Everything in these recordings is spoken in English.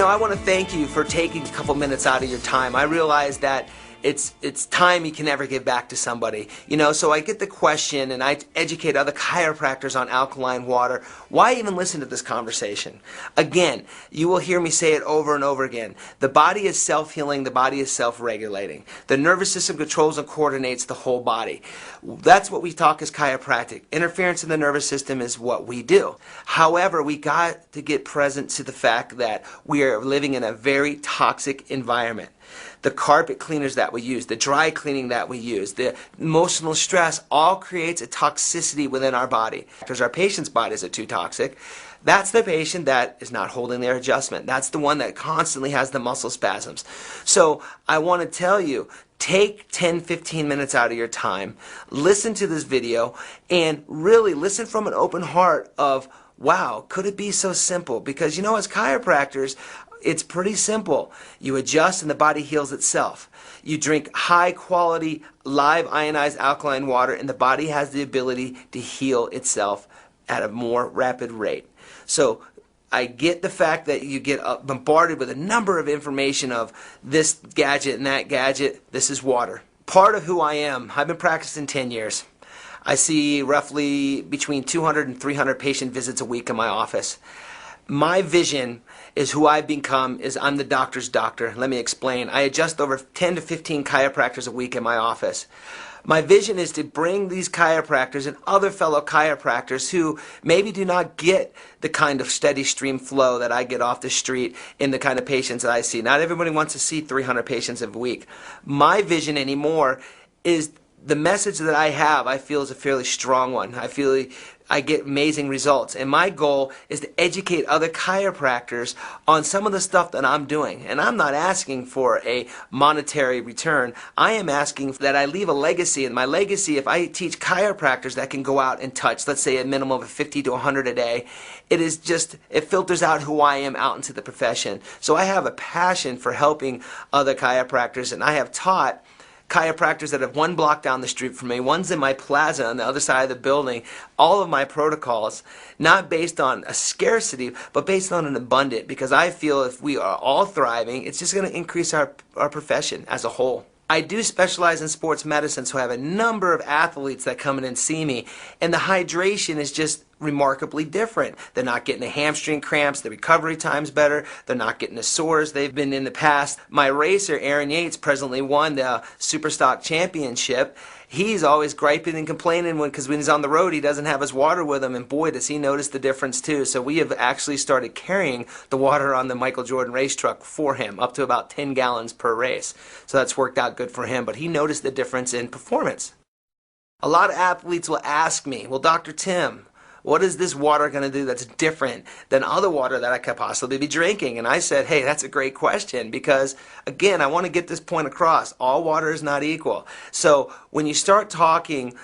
I want to thank you for taking a couple minutes out of your time. I realize that it's time you can never give back to somebody. So I get the question, and I educate other chiropractors on alkaline water. Why even listen to this conversation? Again, you will hear me say it over and over again. The body is self-healing. The body is self-regulating. The nervous system controls and coordinates the whole body. That's what we talk as chiropractic. Interference in the nervous system is what we do. However, we got to get present to the fact that we are living in a very toxic environment. The carpet cleaners that we use, the dry cleaning that we use, the emotional stress all creates a toxicity within our body. Because our patient's bodies are too toxic. That's the patient that is not holding their adjustment. That's the one that constantly has the muscle spasms. So I want to tell you, take 10-15 minutes out of your time, listen to this video, and really listen from an open heart of, wow, could it be so simple? Because as chiropractors, it's pretty simple. You adjust and the body heals itself. You drink high quality live ionized alkaline water and the body has the ability to heal itself at a more rapid rate. So I get the fact that you get bombarded with a number of information of this gadget and that gadget. This is water. Part of who I am, I've been practicing 10 years. I see roughly between 200 and 300 patient visits a week in my office. My vision is who I've become is I'm the doctor's doctor. Let me explain. I adjust over 10 to 15 chiropractors a week in my office. My vision is to bring these chiropractors and other fellow chiropractors who maybe do not get the kind of steady stream flow that I get off the street in the kind of patients that I see. Not everybody wants to see 300 patients a week. My vision anymore is the message that I have, I feel, is a fairly strong one. I feel I get amazing results. And my goal is to educate other chiropractors on some of the stuff that I'm doing. And I'm not asking for a monetary return. I am asking that I leave a legacy. And my legacy, if I teach chiropractors that can go out and touch, let's say a minimum of 50 to 100 a day, it filters out who I am out into the profession. So I have a passion for helping other chiropractors, and I have taught chiropractors that have one block down the street from me, one's in my plaza on the other side of the building, all of my protocols, not based on a scarcity, but based on an abundant, because I feel if we are all thriving, it's just going to increase our profession as a whole. I do specialize in sports medicine, so I have a number of athletes that come in and see me, and the hydration is just remarkably different. They're not getting the hamstring cramps, the recovery time's better, they're not getting the sores they've been in the past. My racer, Aaron Yates, presently won the Superstock Championship. He's always griping and complaining because when he's on the road he doesn't have his water with him, and boy does he notice the difference too. So we have actually started carrying the water on the Michael Jordan race truck for him, up to about 10 gallons per race. So that's worked out good for him, but he noticed the difference in performance. A lot of athletes will ask me, well, Dr. Tim, what is this water going to do that's different than other water that I could possibly be drinking? And I said, hey, that's a great question because, again, I want to get this point across. All water is not equal. So when you start talking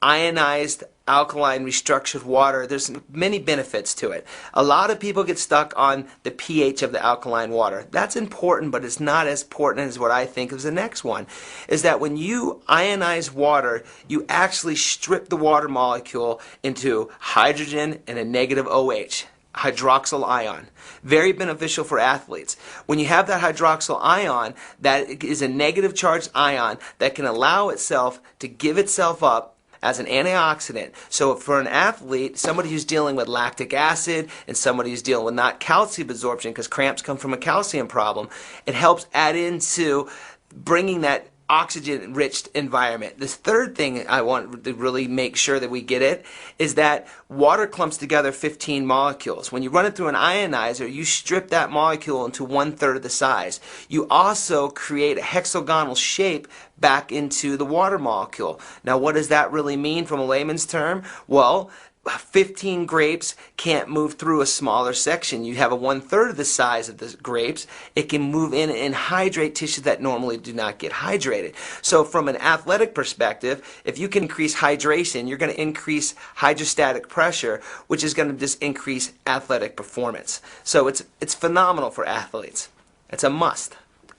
ionized, alkaline, restructured water, there's many benefits to it. A lot of people get stuck on the pH of the alkaline water. That's important, but it's not as important as what I think is the next one, is that when you ionize water, you actually strip the water molecule into hydrogen and a negative OH. Hydroxyl ion. Very beneficial for athletes. When you have that hydroxyl ion, that is a negative charged ion that can allow itself to give itself up as an antioxidant. So for an athlete, somebody who's dealing with lactic acid and somebody who's dealing with not calcium absorption, because cramps come from a calcium problem, it helps add into bringing that oxygen-rich environment. This third thing I want to really make sure that we get it is that water clumps together 15 molecules. When you run it through an ionizer, you strip that molecule into 1/3 of the size. You also create a hexagonal shape back into the water molecule. Now, what does that really mean from a layman's term? Well, 15 grapes can't move through a smaller section. You have a 1/3 of the size of the grapes. It can move in and hydrate tissues that normally do not get hydrated. So from an athletic perspective, if you can increase hydration, you're going to increase hydrostatic pressure, which is going to just increase athletic performance. So it's phenomenal for athletes. It's a must.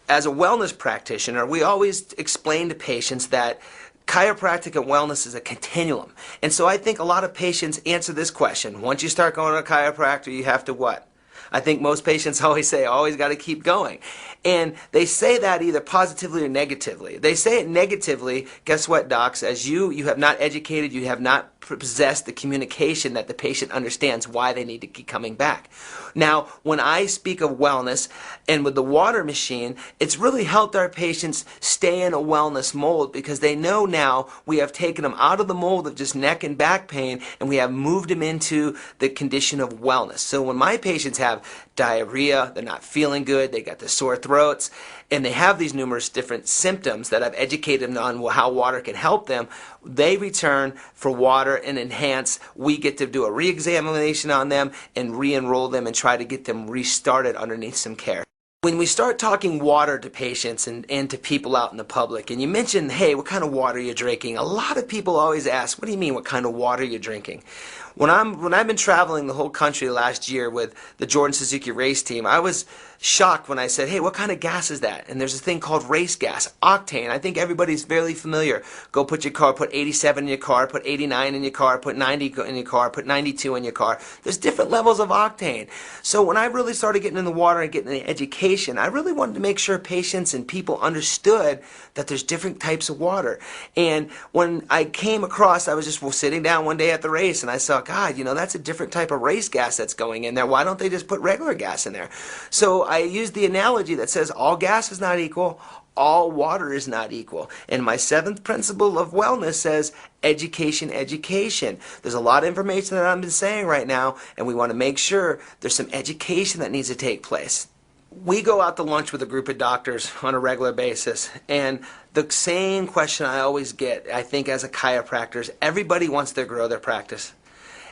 As a wellness practitioner, we always explain to patients that chiropractic and wellness is a continuum. And so I think a lot of patients answer this question. Once you start going to a chiropractor, you have to what? I think most patients always say, always got to keep going. And they say that either positively or negatively. They say it negatively, guess what, docs? As you have not educated, you have not possessed the communication that the patient understands why they need to keep coming back. Now, when I speak of wellness and with the water machine, it's really helped our patients stay in a wellness mold because they know now we have taken them out of the mold of just neck and back pain and we have moved them into the condition of wellness. So when my patients have diarrhea, they're not feeling good, they got the sore throats, and they have these numerous different symptoms that I've educated them on how water can help them, they return for water and enhance. We get to do a re-examination on them and re-enroll them and try to get them restarted underneath some care. When we start talking water to patients and to people out in the public, and you mention, hey, what kind of water are you drinking? A lot of people always ask, what do you mean, what kind of water are you drinking? When I've been traveling the whole country last year with the Jordan Suzuki race team, I was shocked when I said, hey, what kind of gas is that? And there's a thing called race gas, octane. I think everybody's fairly familiar. Go put your car, put 87 in your car, put 89 in your car, put 90 in your car, put 92 in your car. There's different levels of octane. So when I really started getting in the water and getting the education, I really wanted to make sure patients and people understood that there's different types of water. And when I came across, I was just sitting down one day at the race and I saw, God, that's a different type of race gas that's going in there. Why don't they just put regular gas in there? So I used the analogy that says all gas is not equal, all water is not equal. And my 7th principle of wellness says education, education. There's a lot of information that I've been saying right now, and we want to make sure there's some education that needs to take place. We go out to lunch with a group of doctors on a regular basis, and the same question I always get, I think as a chiropractor, is everybody wants to grow their practice.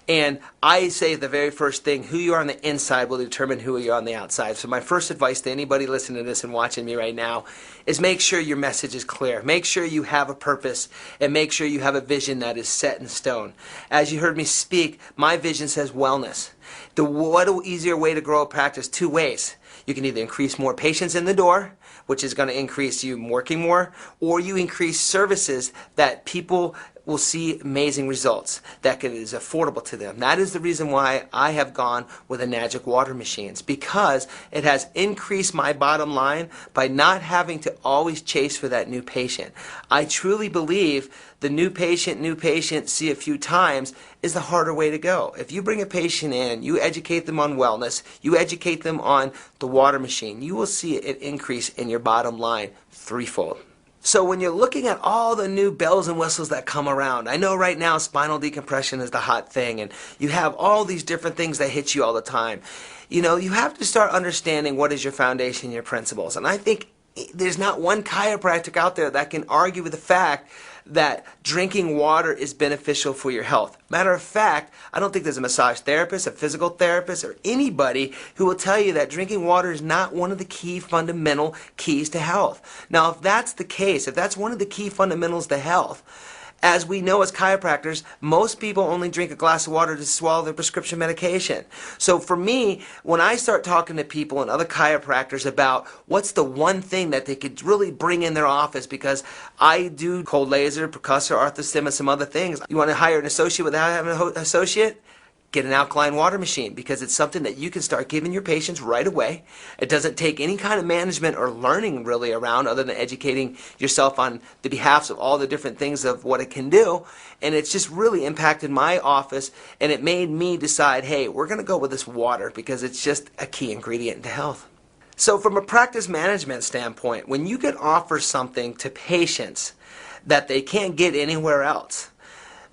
And I say the very first thing, who you are on the inside will determine who you are on the outside. So my first advice to anybody listening to this and watching me right now is make sure your message is clear. Make sure you have a purpose and make sure you have a vision that is set in stone. As you heard me speak, my vision says wellness. What an easier way to grow a practice? 2 ways. You can either increase more patients in the door, which is going to increase you working more, or you increase services that people will see amazing results that is affordable to them. That is the reason why I have gone with the Magic Water Machines, because it has increased my bottom line by not having to always chase for that new patient. I truly believe the new patient, see a few times is the harder way to go. If you bring a patient in, you educate them on wellness, you educate them on the water machine, you will see an increase in your bottom line threefold. So when you're looking at all the new bells and whistles that come around, I know right now spinal decompression is the hot thing, and you have all these different things that hit you all the time. You have to start understanding what is your foundation, your principles. And I think there's not one chiropractic out there that can argue with the fact that drinking water is beneficial for your health. Matter of fact, I don't think there's a massage therapist, a physical therapist, or anybody who will tell you that drinking water is not one of the key fundamental keys to health. Now, if that's the case, if that's one of the key fundamentals to health, as we know as chiropractors, most people only drink a glass of water to swallow their prescription medication. So for me, when I start talking to people and other chiropractors about what's the one thing that they could really bring in their office, because I do cold laser, percussor, arthostim, and some other things. You want to hire an associate without having an associate? Get an alkaline water machine, because it's something that you can start giving your patients right away. It doesn't take any kind of management or learning really around other than educating yourself on the behalfs of all the different things of what it can do. And it's just really impacted my office, and it made me decide, hey, we're going to go with this water because it's just a key ingredient to health. So from a practice management standpoint, when you can offer something to patients that they can't get anywhere else,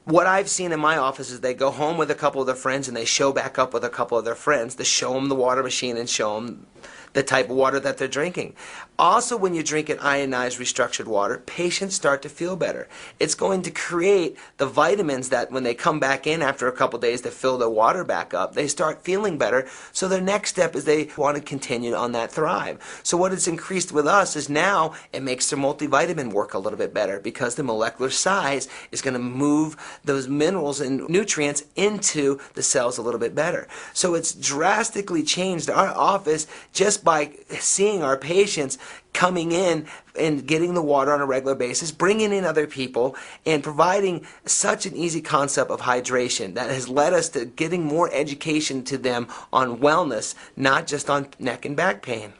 what I've seen in my office is they go home with a couple of their friends and they show back up with a couple of their friends to show them the water machine and show them the type of water that they're drinking. Also, when you drink an ionized restructured water, patients start to feel better. It's going to create the vitamins that when they come back in after a couple days to fill their water back up, they start feeling better. So their next step is they want to continue on that thrive. So what it's increased with us is now it makes their multivitamin work a little bit better, because the molecular size is going to move those minerals and nutrients into the cells a little bit better. So it's drastically changed our office just by seeing our patients coming in and getting the water on a regular basis, bringing in other people, and providing such an easy concept of hydration that has led us to getting more education to them on wellness, not just on neck and back pain.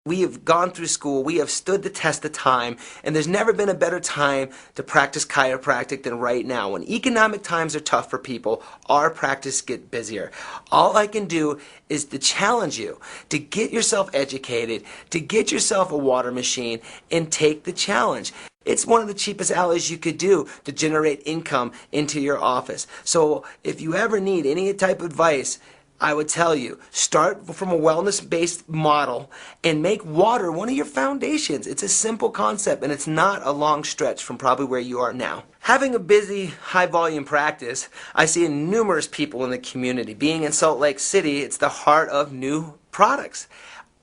We have gone through school, we have stood the test of time, and there's never been a better time to practice chiropractic than right now. When economic times are tough for people, our practice gets busier. All I can do is to challenge you to get yourself educated, to get yourself a water machine, and take the challenge. It's one of the cheapest alleys you could do to generate income into your office. So if you ever need any type of advice, I would tell you, start from a wellness-based model and make water one of your foundations. It's a simple concept, and it's not a long stretch from probably where you are now. Having a busy, high-volume practice, I see numerous people in the community. Being in Salt Lake City, it's the heart of new products.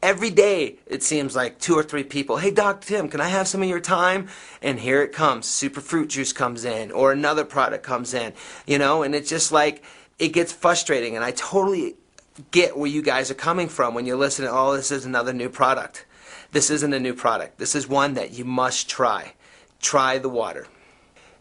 Every day, it seems like 2 or 3 people, hey, Dr. Tim, can I have some of your time? And here it comes. Super fruit juice comes in, or another product comes in, and it's just like, it gets frustrating, and I totally get where you guys are coming from when you listen to, oh, this is another new product. This isn't a new product. This is one that you must try. Try the water.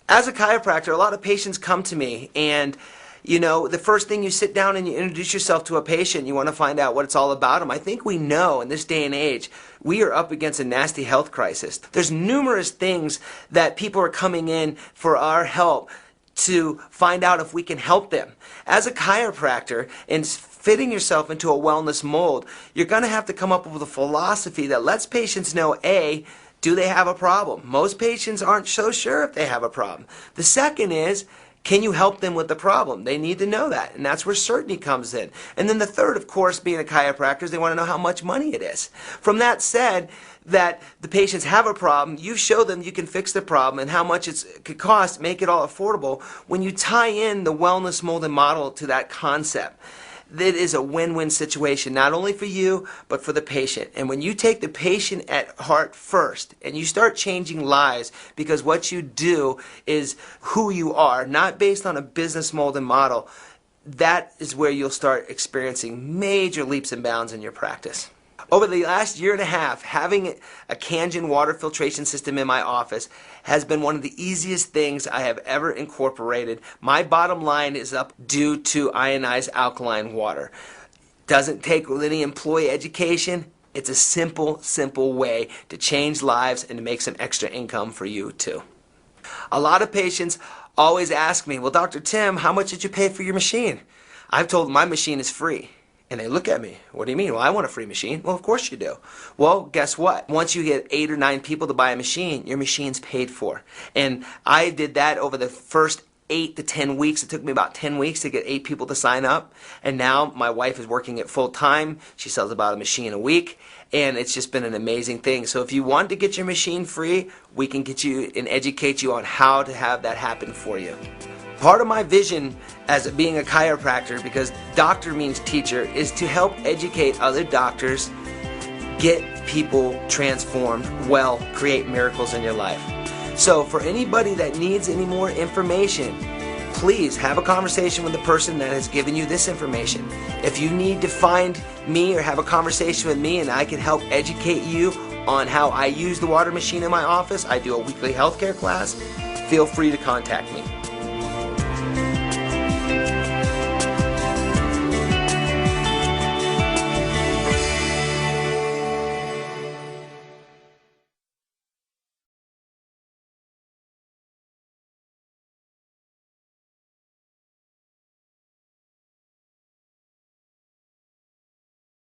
As a chiropractor, a lot of patients come to me, and the first thing you sit down and you introduce yourself to a patient, you want to find out what it's all about them. I think we know in this day and age, we are up against a nasty health crisis. There's numerous things that people are coming in for our help to find out if we can help them. As a chiropractor and fitting yourself into a wellness mold, you're going to have to come up with a philosophy that lets patients know, A, do they have a problem? Most patients aren't so sure if they have a problem. The second is, can you help them with the problem? They need to know that, and that's where certainty comes in. And then the third, of course, being a chiropractor, is they want to know how much money it is. From that said, that the patients have a problem, you show them you can fix the problem and how much it could cost, make it all affordable. When you tie in the wellness molded model to that concept, that is a win-win situation, not only for you, but for the patient. And when you take the patient at heart first, and you start changing lives, because what you do is who you are, not based on a business molded model, that is where you'll start experiencing major leaps and bounds in your practice. Over the last year and a half, having a Kangen water filtration system in my office has been one of the easiest things I have ever incorporated. My bottom line is up due to ionized alkaline water. Doesn't take any employee education. It's a simple, simple way to change lives and to make some extra income for you too. A lot of patients always ask me, well, Dr. Tim, how much did you pay for your machine? I've told them my machine is free. And they look at me, what do you mean? Well, I want a free machine. Well, of course you do. Well, guess what? Once you get 8 or 9 people to buy a machine, your machine's paid for. And I did that over the first 8 to 10 weeks. It took me about 10 weeks to get 8 people to sign up. And now my wife is working it full time. She sells about a machine a week. And it's just been an amazing thing. So if you want to get your machine free, we can get you and educate you on how to have that happen for you. Part of my vision as being a chiropractor, because doctor means teacher, is to help educate other doctors, get people transformed, well, create miracles in your life. So for anybody that needs any more information, please have a conversation with the person that has given you this information. If you need to find me or have a conversation with me and I can help educate you on how I use the water machine in my office, I do a weekly healthcare class, feel free to contact me.